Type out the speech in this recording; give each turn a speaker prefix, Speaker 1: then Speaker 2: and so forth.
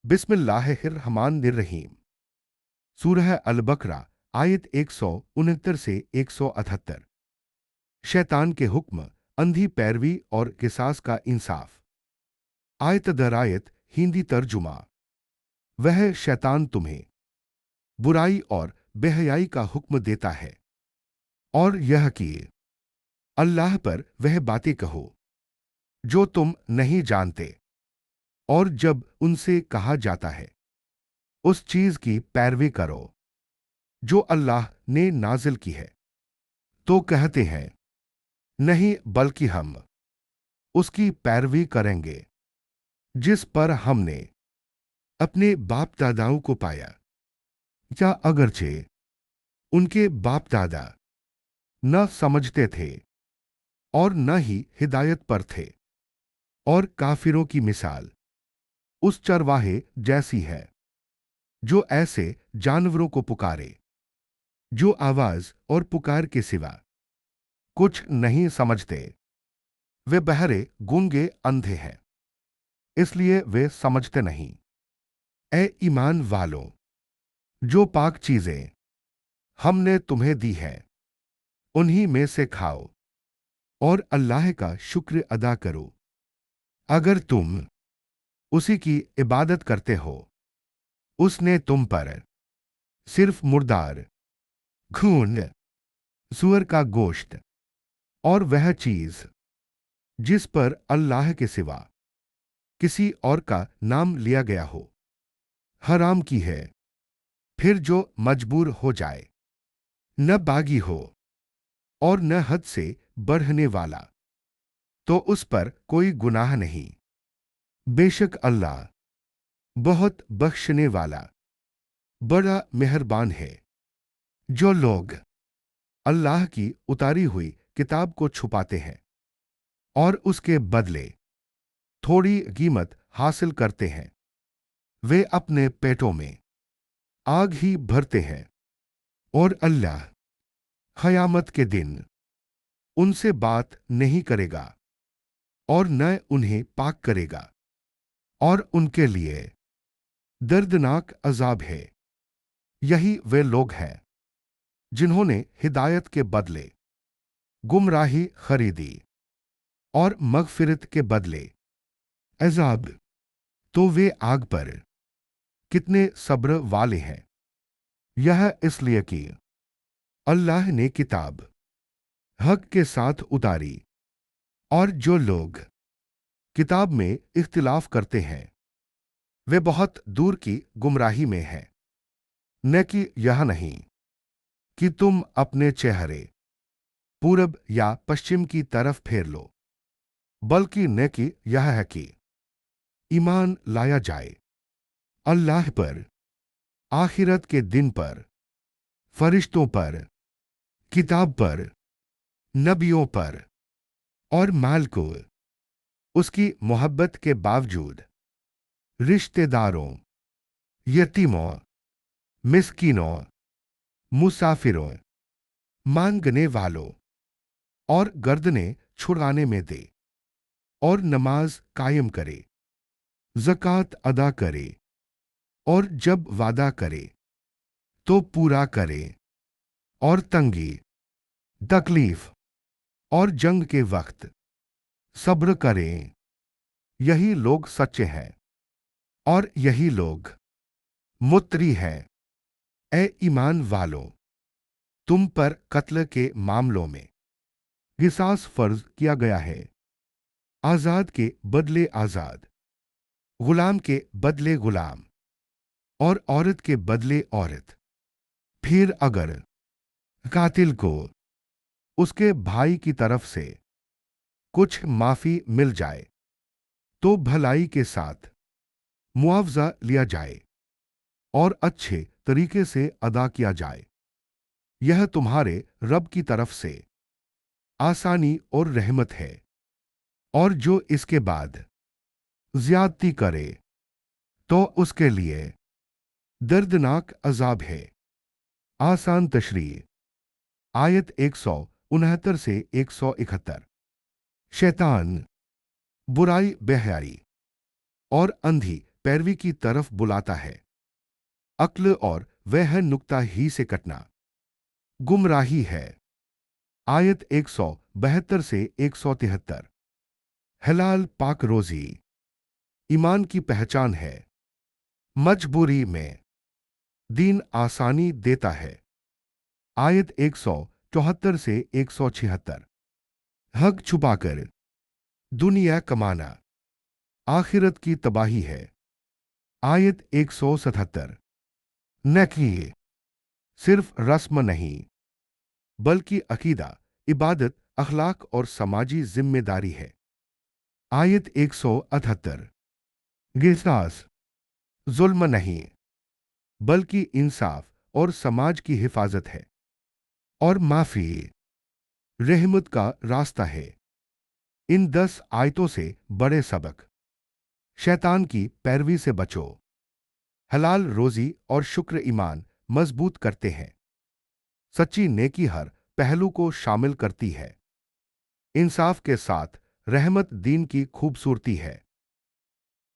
Speaker 1: बिस्मिल्लाहिर्रहमानिर्रहीम। सूरह अल-बकरा आयत 169 से 178। शैतान के हुक्म, अंधी पैरवी और किसास का इंसाफ। आयत दर आयत हिंदी तर्जुमा। वह शैतान तुम्हें बुराई और बेहयाई का हुक्म देता है और यह कि अल्लाह पर वह बातें कहो जो तुम नहीं जानते, और जब उनसे कहा जाता है उस चीज की पैरवी करो जो अल्लाह ने नाजिल की है, तो कहते हैं नहीं, बल्कि हम उसकी पैरवी करेंगे जिस पर हमने अपने बाप दादाओं को पाया, या अगरचे उनके बाप दादा न समझते थे और न ही हिदायत पर थे। और काफिरों की मिसाल उस चरवाहे जैसी है जो ऐसे जानवरों को पुकारे जो आवाज और पुकार के सिवा कुछ नहीं समझते। वे बहरे, गूंगे, अंधे हैं, इसलिए वे समझते नहीं। ए ईमान वालों, जो पाक चीजें हमने तुम्हें दी हैं उन्हीं में से खाओ और अल्लाह का शुक्र अदा करो, अगर तुम उसी की इबादत करते हो। उसने तुम पर सिर्फ मुर्दार, खून, सूअर का गोश्त और वह चीज जिस पर अल्लाह के सिवा किसी और का नाम लिया गया हो, हराम की है। फिर जो मजबूर हो जाए, न बागी हो और न हद से बढ़ने वाला, तो उस पर कोई गुनाह नहीं। बेशक अल्लाह बहुत बख्शने वाला, बड़ा मेहरबान है। जो लोग अल्लाह की उतारी हुई किताब को छुपाते हैं और उसके बदले थोड़ी कीमत हासिल करते हैं, वे अपने पेटों में आग ही भरते हैं, और अल्लाह क़यामत के दिन उनसे बात नहीं करेगा और न उन्हें पाक करेगा, और उनके लिए दर्दनाक अजाब है। यही वे लोग हैं जिन्होंने हिदायत के बदले गुमराही खरीदी और मगफिरत के बदले अजाब, तो वे आग पर कितने सब्र वाले हैं। यह इसलिए कि अल्लाह ने किताब हक के साथ उतारी, और जो लोग किताब में इख्तिलाफ करते हैं वे बहुत दूर की गुमराही में हैं। न कि यह नहीं कि तुम अपने चेहरे पूरब या पश्चिम की तरफ फेर लो, बल्कि न कि यह है कि ईमान लाया जाए अल्लाह पर, आखिरत के दिन पर, फरिश्तों पर, किताब पर, नबियों पर, और माल को उसकी मोहब्बत के बावजूद रिश्तेदारों, यतीमों, मिस्कीनों, मुसाफिरों, मांगने वालों और गर्दने छुड़ाने में दे, और नमाज कायम करे, ज़कात अदा करे, और जब वादा करे तो पूरा करे, और तंगी, तकलीफ और जंग के वक्त सब्र करें। यही लोग सच्चे हैं और यही लोग मुत्तरी हैं। ए ईमान वालों, तुम पर कत्ल के मामलों में क़िसास फर्ज किया गया है। आजाद के बदले आजाद, गुलाम के बदले गुलाम, और औरत के बदले औरत। फिर अगर कातिल को उसके भाई की तरफ से कुछ माफी मिल जाए तो भलाई के साथ मुआवजा लिया जाए और अच्छे तरीके से अदा किया जाए। यह तुम्हारे रब की तरफ से आसानी और रहमत है। और जो इसके बाद ज्यादती करे तो उसके लिए दर्दनाक अजाब है। आसान तशरीह। आयत 169 से 171। शैतान बुराई, बेहयाई और अंधी पैरवी की तरफ बुलाता है। अक्ल और वह है नुक्ता ही से कटना गुमराही है। आयत 172 से 173। हलाल पाक रोजी ईमान की पहचान है। मजबूरी में दीन आसानी देता है। आयत 174 से 176। हक छुपाकर दुनिया कमाना आखिरत की तबाही है। आयत 177। नेकी सिर्फ रस्म नहीं बल्कि अकीदा, इबादत, अखलाक और समाजी जिम्मेदारी है। आयत 178। गिसास जुल्म नहीं बल्कि इंसाफ और समाज की हिफाजत है। और माफी रहमत का रास्ता है। इन 10 आयतों से बड़े सबक। शैतान की पैरवी से बचो। हलाल रोजी और शुक्र ईमान मजबूत करते हैं। सच्ची नेकी हर पहलू को शामिल करती है। इंसाफ के साथ रहमत दीन की खूबसूरती है।